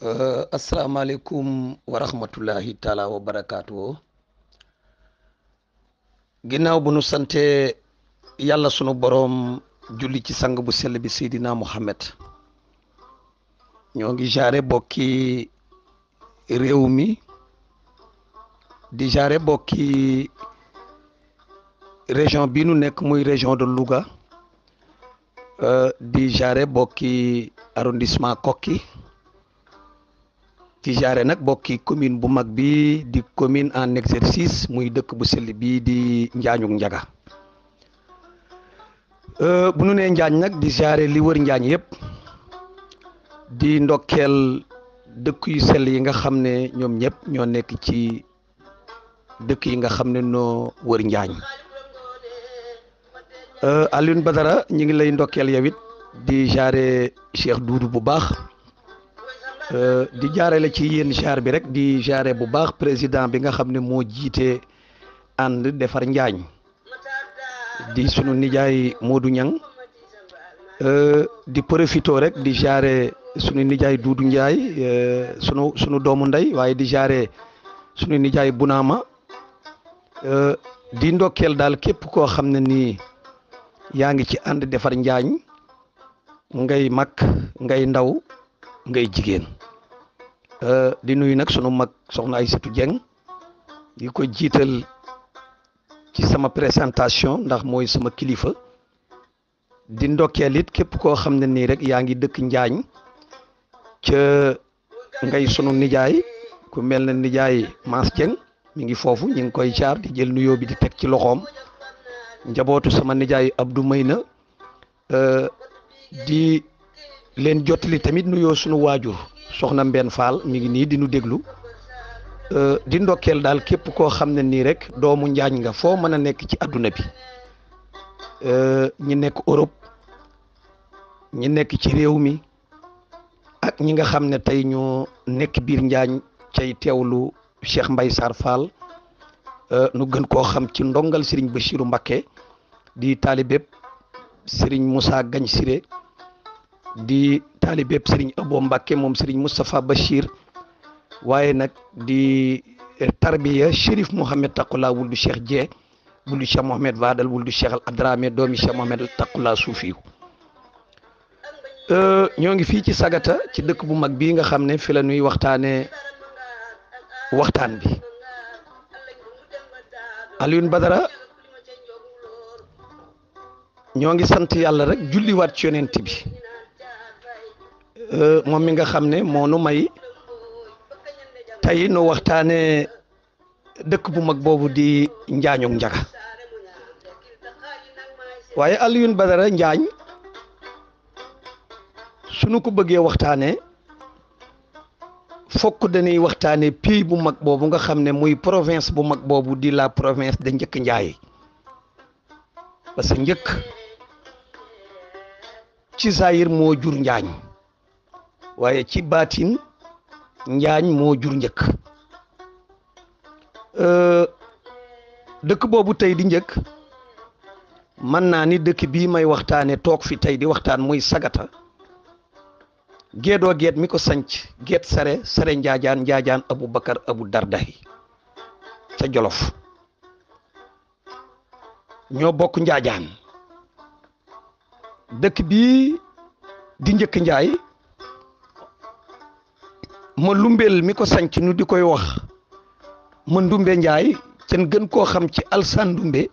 asalaamaaleykum wa rahmatullahi taala wa barakaatu. Ginnaaw bu nu sante yàlla sunu boroom julli ci sang bu sell bi Seydina Muhammad, ñoo ngi jaare bokki réew mi di jaare bokki région bi nu nekk muy région de Louga, di jaare bokki arrondissement Koki, ci jaare nag bokki commune bu mag bi di commune en exercice muy dëkk bu sell bi di Njaañuk Njaga. bu nu nee Njaañ nag di jaare li wër Njaañ yëpp, di ndokkeel dëkk yu sell yi nga xam ne ñoom ñëpp ñoo nekk ci dëkk yi nga xam ne noo wër Njaañ. Alioune Badara ñu ngi lay ndokkeel yow it di jaare Cheikh Doudou bu baax. di jaarale ci yéen jaar bi rek di jaare bu baax président bi nga xam ne moo jiite ànd defar Njaañ di sunu nijaay Modou Niang. di profito rek di jaare sunu nijaay Doudou Ndiaye, sunu doomu ndey, waaye di jaare sunu nijaay Bunaama. di ndokkeel daal képp koo xam ne nii yaa ngi ci ànd defar Njaañ, ngay mag ngay ndaw ngay jigéen. di nuyu nag sunu mag soxna Aïssatou Dieng, di ko jiital ci sama présentation ndax mooy sama kilifa. di ndokkeel it képp koo xam ne nii rek yaa ngi dëkk Njaañ ca ngay sunu nijaay ku mel ne nijaay Mass Dieng mi ngi foofu, ñu ngi koy jaar di jël nuyoo bi di teg ci loxoom. njabootu sama nijaay Abdou Mayna, di leen jottali tamit nuyoo sunu waajur soxna Mbène Fall mi ngi nii di nu déglu. di ndokkeel daal képp koo xam ne nii rek doomu Njaañ nga foo mën a nekk ci adduna bi, ñi nekk Europe, ñi nekk ci réew mi, ak ñi nga xam ne tey ñoo nekk biir Njaañ cay teewlu Cheikh Mbaye Sarr Fall, nu gën koo xam ci ndongal Serigne Bachirou Mbacké, di taalibeb Serigne Moussa Gagne Siré, di taalibeb Serigne Abo Mbacké moom Serigne Moustapha Bachir, waaye nag di tarbiya Chérif Mohamed Taqula wuldu Cheikh Dieng wuldu Cheikh Mohamed Vadal wuldu Cheikh Al Adramé doomi Cheikh Mohamed Taqula Soufiyu. ñoo ngi fii ci Sagata ci dëkk bu mag bii nga xam ne fi la ñuy waxtaanee waxtaan bi. Alioune Badara, ñoo ngi sant yàlla rek julliwaat ci yonent bi, moom mi nga xam ne moo nu may tey nu waxtaanee dëkk bu mag boobu di Njaañuk Njaga. waaye Alioune Badara, Njaañ sunu ko bëggee waxtaanee fokk dañuy waxtaanee pays bu mag boobu nga xam ne muy province bu mag boobu di la province de Njëkk Njaay. parce que njëkk ci saayir moo jur Njaañ, waaye ci baatin Njaañ moo jur njëkk. dëkk boobu tey di njëkk, mën naa ni dëkk bii may waxtaane toog fi tey di waxtaan muy Sagata, geedoo geet mi ko sanc geet sare njaajaan Aboubacar Abou Dardahi ca Jolof, ñoo bokk njaajaan. dëkk bii di Njëkk Njaay, ma lumbeel mi ko sanc nu di koy wax ma Ndumbe Njaay, ten gën koo xam ci Alsaan Ndumbe.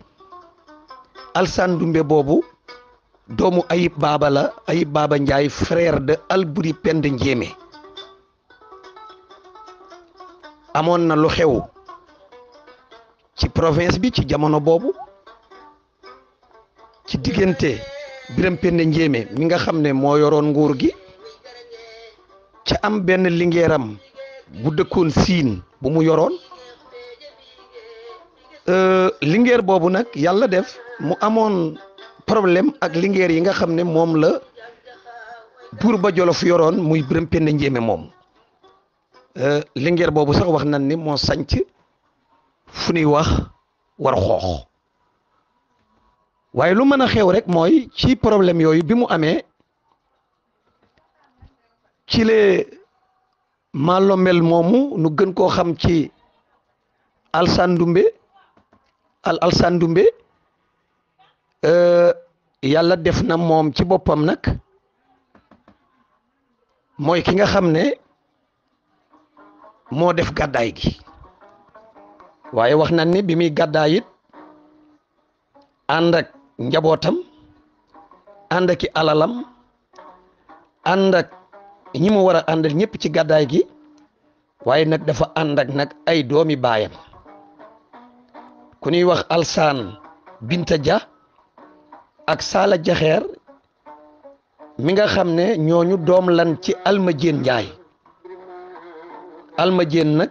Alsaan Ndumbe boobu doomu Ayib Baaba la, Ayib Baaba Njaay frère de Alburi Pend Njéeme. amoon na lu xew ci province bi ci jamono boobu ci diggante Biram Pend Njéeme mi nga xam ne moo yoroon nguur gi, ca am benn lingeeram bu dëkkoon Siin bu mu yoroon. lingeer boobu nag yàlla def mu amoon problème ak lingeer yi nga xam ne moom la buur ba Jolof yoroon muy Biram Pend Njéeme moom. lingeer boobu sax wax nañ ni moo sanc fu ñuy wax war xoox. waaye lu mën a xew rek mooy ci problème yooyu bi mu amee ci le Malombel moomu nu gën koo xam ci Alsaan Ndumbe Alsaan Ndumbe yàlla def na moom ci boppam nag mooy ki nga xam ne moo def gàddaay gi waaye wax na ni bi muy gàddaay it ànd ak njabootam ànd ak i alalam ànd ak ñi mu war a àndal ñëpp ci gàddaay gi waaye nag dafa ànd ak nag ay doomi baayam ku ñuy wax Alsaan Binta Dia ak Sala Jaxeer mi nga xam ne ñooñu doom lan ci Almajeen Njaay Almajeen nag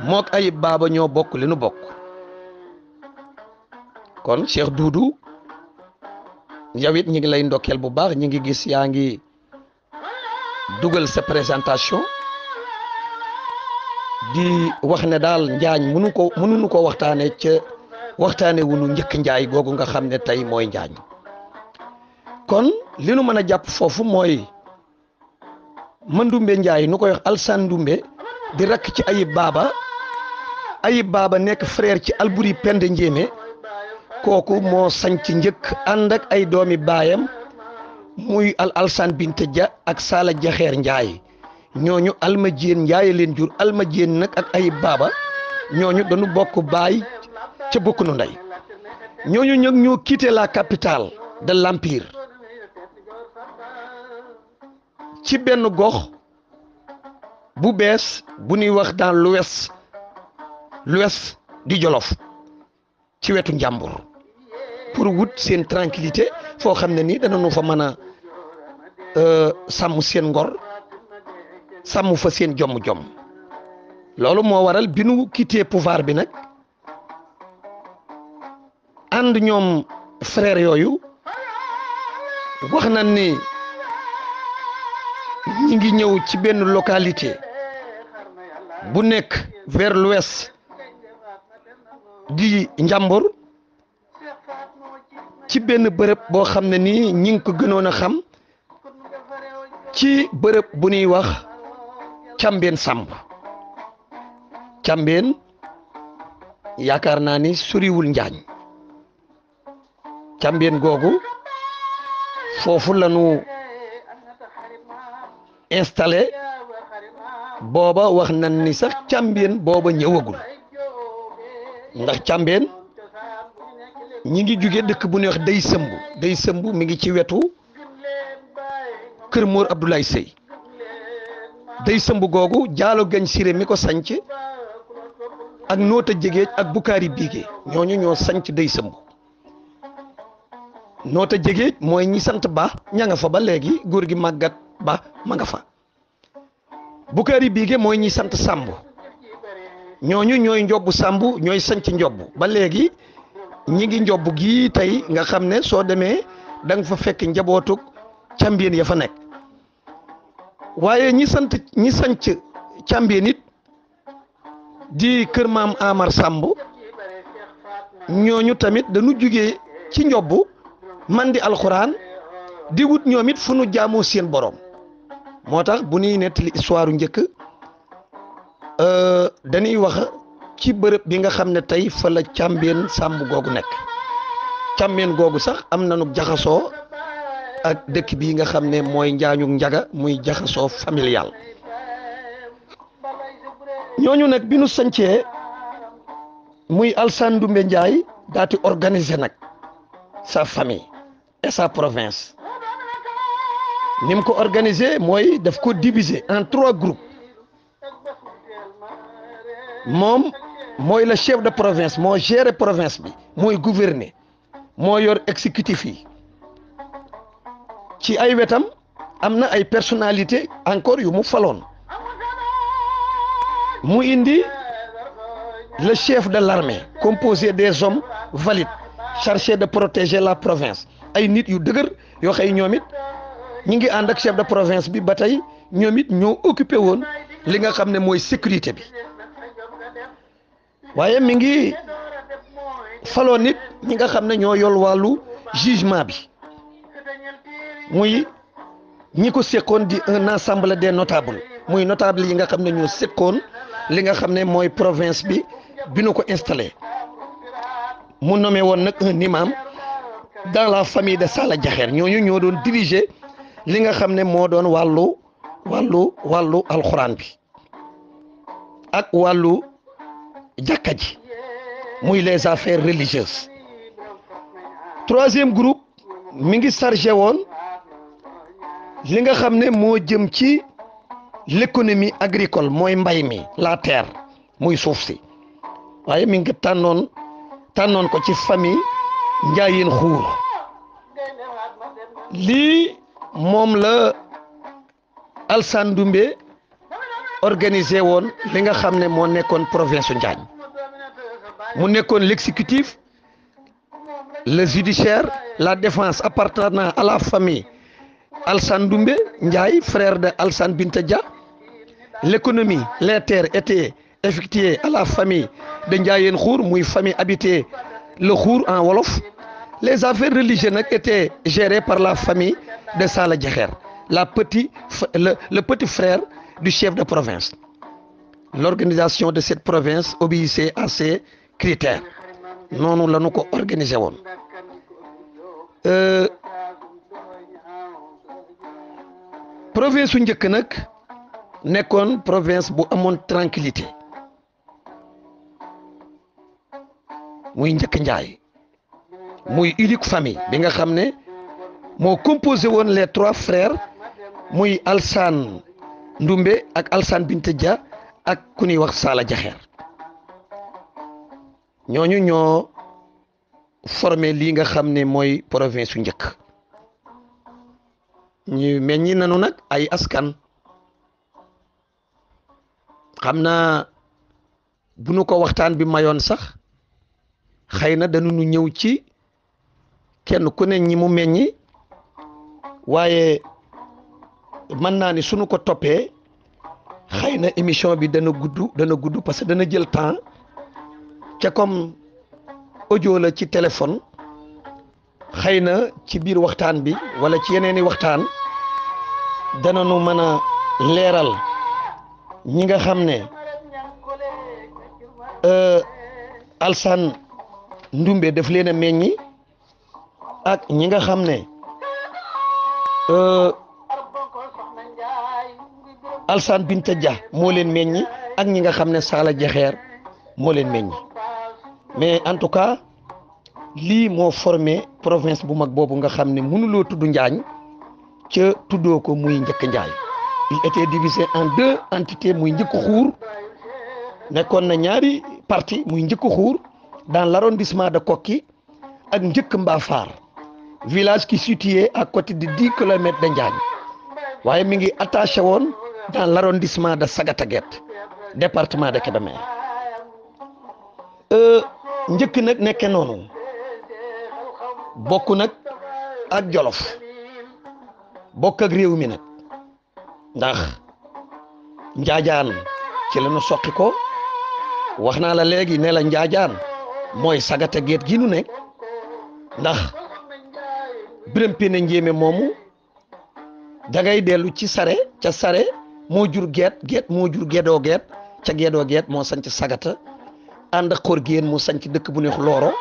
mook Ayib Baaba ñoo bokk li nu bokk kon Cheikh Doudou yow it ñi ngi lay ndokkeel bu baax ñi ngi gis yaa ngi dugal sa présentation di wax ne daal njaañ mënuñu ko waxtaane ca waxtaane wunu njëkk njaay googu nga xam ne tey mooy njaañ kon li nu mën a jàpp foofu mooy Mandumbe Njaay nu koy wax Alsaan Ndumbe di rakk ci Ayib Baaba nekk frère ci Alburi Penda Njéeme kooku moo sanc njëkk ànd ak ay doomi baayam muy Alsaan Binta Dia ak Sala Jaxeer Njaay ñooñu Almajeen Njaay leen jur Almajeen nag ak Ayib Baaba ñooñu dañu bokk baay ca bokk nu ndey ñooñu nag ñoo quitté la capitale de l'empire ci benn gox bu bees bu ñuy wax dans l'ouest di Jolof ci wetu Njàmbur pour wut seen tranquillité foo xam ne nii danañu fa mën a sàmm seen ngor sàmm fa seen jomm loolu moo waral bi nu quitté pouvoir bi nag ànd ñoom frère yooyu wax na ni ñi ngi ñëw ci benn localité bu nekk vers l'ouest di Njàmbur ci benn bërëb boo xam ne nii ñi ngi ko gënoon a xam ci bërëb bu ñuy wax Càmbeen Sàmb Càmbeen yaakaar naa ni soriwul Njaañ Càmbeen googu foofu lañu installé booba wax nañ ni sax Càmbeen booba ñëwagul ndax Càmbeen ñi ngi jóge dëkk bu ñuy wax day sëmb mi ngi ci wetu kër Mor Abdoulaye Sey day sëmb googu jaalo gañ siré mi ko sanc ak noota jegéej ak Bukaari Biige ñooñu ñoo sanc day sëmb noota jegéej mooy ñi sant Ba ña nga fa ba léegi góor gi Màggat Ba ma nga fa Bukaari Biige mooy ñi sant Sàmb ñooñu ñooy njobbu Sàmb ñooy sanc njobbu ba léegi ñi ngi njobbu gii tey nga xam ne soo demee da nga fa fekk njabootug Càmbeen ya fa nekk waaye ñi sanc Càmbeen it di kër maam Amar Sàmb ñooñu tamit dañu jugee ci njobbu man di alxuraan di wut ñoom it fu nu jaamoo seen borom moo tax bu ñuy nettali histoire njëkk dañuy wax ci bërëb bi nga xam ne tey fa la Càmbeen Sàmb googu nekk Càmbeen googu sax am nañu jaxasoo ak dëkk bi nga xam ne mooy Njaañu Njaga muy jaxasoo familial ñooñu nag bi nu sancee muy Alsaan Ndumbe Njaay daati organiser nag sa famille et sa province ni mu ko organiser mooy daf ko diviser en 3 groupes moom mooy le chef de province moo gérer province bi mooy gouverner moo yor exécutif yi ci ay wetam am na ay personnalité encore yu mu faloon mu indi le chef de l'armée composé des hommes valides chargés de protéger la province ay nit yu dëgër yoo xëy ñoom it ñi ngi ànd ak chef de province bi ba tey ñoom it ñoo occupé woon li nga xam ne mooy sécurité bi waaye mi ngi faloo nit ñi nga xam ne ñoo yor wàllu jugement bi muy ñi ko seqoon di un ensemble des notables muy notable yi nga xam ne ñoo sekkoon li nga xam ne mooy province bi nu ko installé mu nommé woon nag un imam dans la famille de Sala Jaxeer ñooñu ñoo doon diriger li nga xam ne moo doon wàllu alxuraan bi ak wàllu jàkka ji muy les affaires religieuses. Troisième groupe mi ngi chargé woon li nga xam ne moo jëm ci l'économie agricole mooy mbay mi la terre muy suuf si waaye mi ngi tànnoon ko ci famille Njaayeen Xuur lii moom la Alsaan Ndoumbe organisé woon li nga xam ne moo nekkoon province su Njaañ mu nekkoon l'exécutif, le judiciaire, la défense appartenant à la famille Alsaan Ndoumbe Ndiaye, frère de Alsaan Binta Dia. L'économie, les terres étaient effectuées à la famille de Ndiayeen Khour, muy famille habitée le Khour en wolof. Les affaires religieuses étaient gérées par la famille de Sala Jaxeer, le petit frère du chef de province. L'organisation de cette province obéissait à ces critères. Noonu la ñu ko organisé woon. Province su njëkk nag nekkoon province bu amoon tranquillité muy njëkk Njaay muy unique famille bi nga xam ne moo composé woon les trois frères muy Alsaan Ndoumbe ak Alsaan Binta Dia ak ku ñuy wax Sala Jaxeer ñooñu ñoo formé lii nga xam ne mooy province su njëkk ñu meññi nanu nag ay askan xam naa bu nu ko waxtaan bi mayoon sax xëy na dañu nu ñëw ci kenn ku ne ñi mu meññi waaye mën naa ni sunu ko toppee xëy na émission bi dana gudd parce que dana jël temps ca comme audio la ci téléphone xëy na ci biir waxtaan bi wala ci yeneeni waxtaan dana nu mën a leeral ñi nga xam ne Alsaan Ndoumbe daf leen a meññi ak ñi nga xam ne Alsaan Binta Dia moo leen meññi ak ñi nga xam ne Sala Jaxeer moo leen meññi mais en tout cas lii moo formé province bu mag boobu nga xam ne mënuloo tudd Njaañ ca tuddoo ko muy njëkk Njaay. Il était divisé en deux entités muy njëkk Xuur nekkoon na ñaari parti muy njëkk Xuur dans l'arrondissement de Koki ak njëkk Mbafar village qui situé à côté de 10 kilomètres de Njaañ waaye mi ngi attaché woon dans l'arrondissement de Sagataguet département de Kébémer. Njëkk nag nekke noonu bokk nag ak Jolof bokk ak réew mi nag ndax Njaajaan ci la ñu soqi ko wax naa la léegi ne la Njaajaan mooy Sagataguet gi nu nekk ndax Biram Penda Njéeme moomu dangay dellu ci sare ca sare moo jur geet moo jur Gédoo Geet ca Gédoo Geet moo sanc Sagata ànd ak Xor Géen mu sanc dëkk bu ñuy wax Looro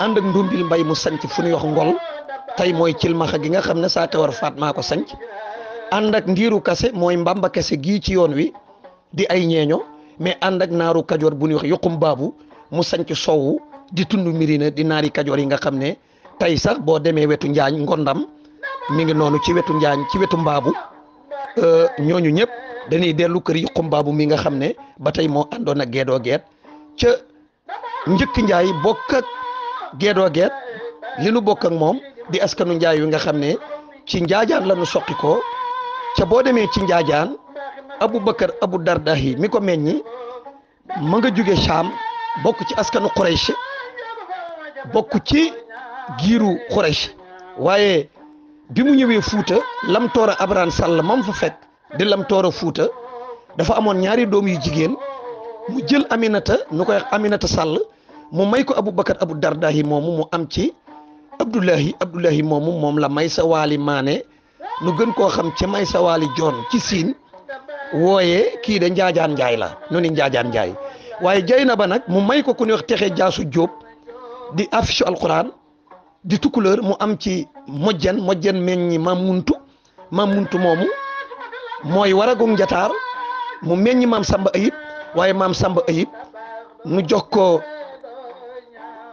ànd ak Ndumbil Mbay mu sanc fu ñuy wax Ngol tey mooy Cilmaxa gi nga xam ne saa tewar faat maa ko sanc ànd ak Ndiiru Kase mooy Mbamba Kase gii ci yoon wi di ay ñeeño mais ànd ak Naaru Kajoor bu ñuy wax Yuqum Baabu mu sanc Sowu di tund Mirina di naari Kajoor yi nga xam ne tey sax boo demee wetu Njaañ Ngondam mi ngi noonu ci wetu Njaañ ci wetu Mbaabu ñooñu ñëpp dañuy dellu kër Yuqum Baabu mi nga xam ne ba tey moo àndoon ak Gédoo Geet ca njëkk Njaay bokk ak Gédoo Geet li nu bokk ak moom di askanu Njaay wi nga xam ne ci Njaajaan la nu soqi ko ca boo demee ci Njaajaan Aboubacar Abou Dardahi mi ko meññi ma nga jóge Saam bokk ci askanu Quraysh bokk ci giiru Quraysh waaye bi mu ñëwee Fuuta Lam Toora Abraham Sall mam fa fekk di Lam Toora Fuuta dafa amoon ñaari doom yu jigéen mu jël Aminata nu koy wax Aminata Sall mu may ko Aboubacar Abou Dardahi moomu mu am ci Abdullahi moomu moom la Maysa Waali Maane nu gën koo xam ci Maysa Waali Joon ci Siin wooyee kii de Njaajaan Njaay la nu ni Njaajaan Njaay waaye Jeynaba nag mu may ko ku ñuy wax Texe Jaasu Jóob di affiche alquran di tukkuleur mu am ci mojjen meññi maam muntu moomu mooy waragum njataar mu meññi maam Samba Ayib waaye maam Samba Ayib nu jox ko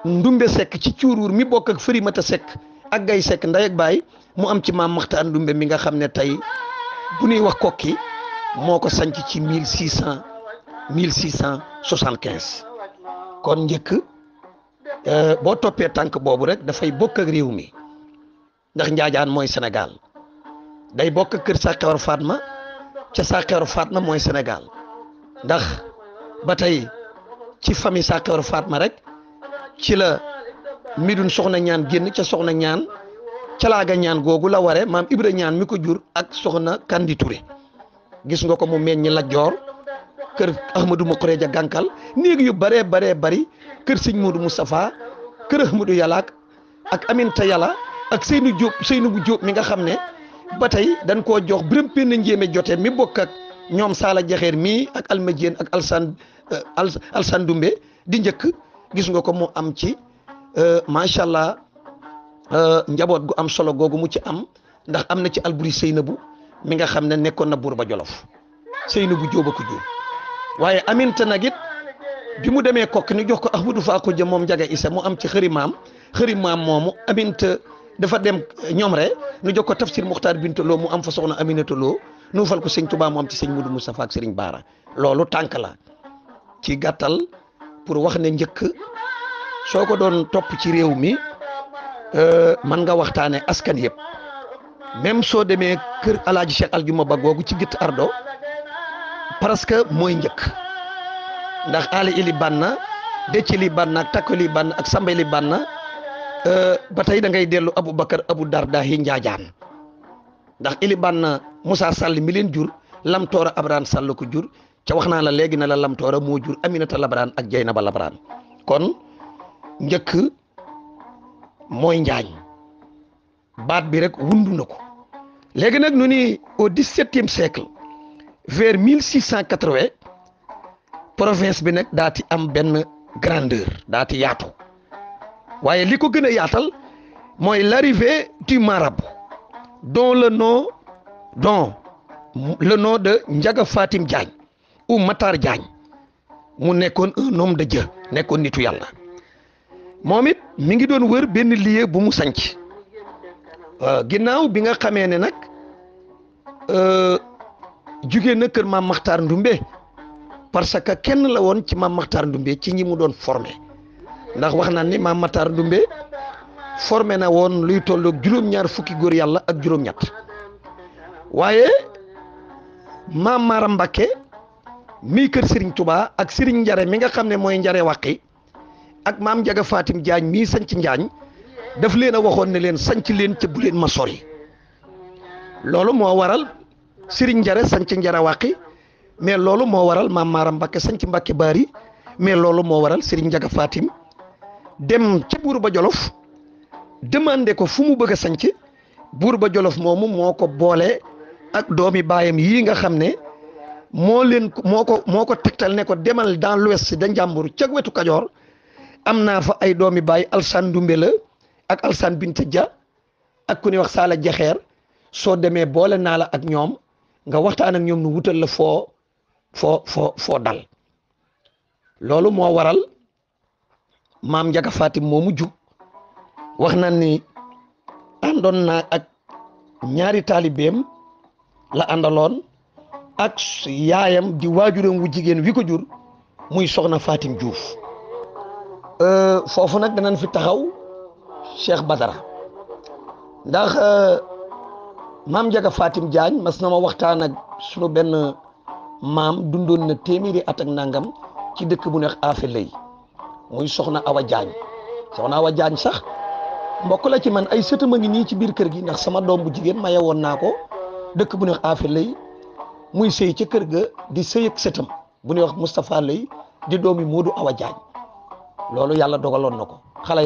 Ndumbe Sekk ci cuuruur mi bokk ak Farimata Sekk ak Gay Sekk ndey ak baay mu am ci maam Maxtaar Ndumbe mi nga xam ne tey bu ñuy wax kokki moo ko sanc ci 1675 kon njëkk boo toppee tànk boobu rek dafay bokk ak réew mi ndax Njaajaan mooy Sénégal day bokk kër Sakewar Fatma ca Sakewar Fatma mooy Sénégal ndax ba tey ci famille Sakewar Fatma rek ci la midun soxna ñaan génn ca soxna ñaan calaaga ñaan googu la ware maam Ibra ñaan mi ko jur ak soxna Kandi Touré gis nga ko mu meññi la joor kër Ahmadou Makhourédia Gànkal néeg yu baree bari kër sëñ Modou Moustapha kër Ahmadou Yàlla ak Aminta Yàlla ak Seynou bu Jóob mi nga xam ne ba tey dañ koo jox Biram Penn Njéeme jote mi bokk ak ñoom Saala Jaxeer mii ak Almadieen ak Alsan Dumbe di njëkk gis nga ko mu am ci macha allah njaboot gu am solo googu mu ci am ndax am na ci Alburi Seynabu mi nga xam ne nekkoon na buur ba Jolof Seynabu Jóob a ko jur waaye Aminta nag it bi mu demee kokk ni jox ko Ahmadou Faako Jëm moom Njaga Isa mu am ci xëri maam moomu Aminta dafa dem ñoom rek nu jox ko Tafsir Muxtaar Binta Lo mu am fa soxna Aminata Lo nu fal ko sëñ Tuubaa mu am ci sëñ Mudu Mustafa ak Sëriñ Baara loolu tànk la ci gàttal pour wax ne njëkk soo ko doon topp ci réew mi man nga waxtaane askan yëpp même soo demee kër Alaaji Cheikh Aljuma Ba googu ci Gitt Ardo parce que mooy njëkk ndax Ali Ili Banna Dëcc Li Banna ak Takko Li Banna ak Samba Li Banna ba tey da ngay dellu Aboubacar Abou Dardahi Njaajaan ndax Ili Banna Moussa Sall mi leen jur Lamtoora Abraan Sall ko jur ca wax naa la léegi ne la Lamtoora moo jur Aminata Labraan ak Jeynaba Labraan kon njëkk mooy njaañ baat bi rek wundu na ko léegi nag nu ni au 17e siècle vers 1680 province bi nag daati am benn grandeur daati yaatu waaye li ko gën a yaatal mooy l'arrivée du marabout dont le nom de Njaga Fatim Diagne ou Matar Diagne mu nekkoon un homme de Dieu nekkoon nitu yàlla moom it mi ngi doon wër benn lieu bu mu sanc ginnaaw bi nga xamee ne nag jugee na kër maam Maxtaar Ndumbe parce que kenn la woon ci maam Maxtaar Ndumbe ci ñi mu doon formé ndax wax naa ni maam Maxtaar Ndumbe formé na woon luy tolloog juróom-ñaar fukki góor yàlla ak juróom-ñett waaye maam Mara Mbakke mii kër Serigne Touba ak Serigne Njare mi nga xam ne mooy Njare Waqi ak maam Njaga Fatim Diagne mii sanc Njaañ daf leen a waxoon ne leen sanc leen ca bu leen ma sori loolu moo waral Serigne Njare sanc Njare Waqi mais loolu moo waral maam Mara Mbakke sanc Mbakke Baari mais loolu moo waral Serigne Njaga Fatim dem ca buur ba Jolof demandé ko fu mu bëgg a sanc buur ba Jolof moomu moo ko boole ak doomi baayam yii nga xam ne moo ko tegtal ne ko demal dans l'ouest da Njàmbur ca wetu Kajoor am naa fa ay doomi baay Alsaan Ndumbe la ak Alsaan Binta Dia ak ku ñuy wax Saala Jaxeer soo demee boole naa la ak ñoom nga waxtaan ak ñoom nu wutal la foo dal loolu moo waral maam Njaga Fatim moomu jug wax na ni àndoon naa ak ñaari taalibeem la àndaloon ak yaayam di waajuram wu jigéen wi ko jur muy soxna Fatim Diouf foofu nag danañ fi taxaw Cheikh Badara ndax maam Njaga Fatim Diagne mas na ma waxtaan ak sunu benn maam dundoon na téeméeri at ak nangam ci dëkk bu neex Afe Lay muy soxna Awa Diagne soxna Awa Diagne sax mbokk la ci man ay sëtam a ngi nii ci biir kër gi ndax sama doom bu jigéen maye woon naa ko dëkk bu neex Afe Lay muy sëy ca kër ga di sëy ak sëtam bu ñuy wax Moustapha Lay di doomi Moodu Awa Diagne loolu yàlla dogaloon na ko xale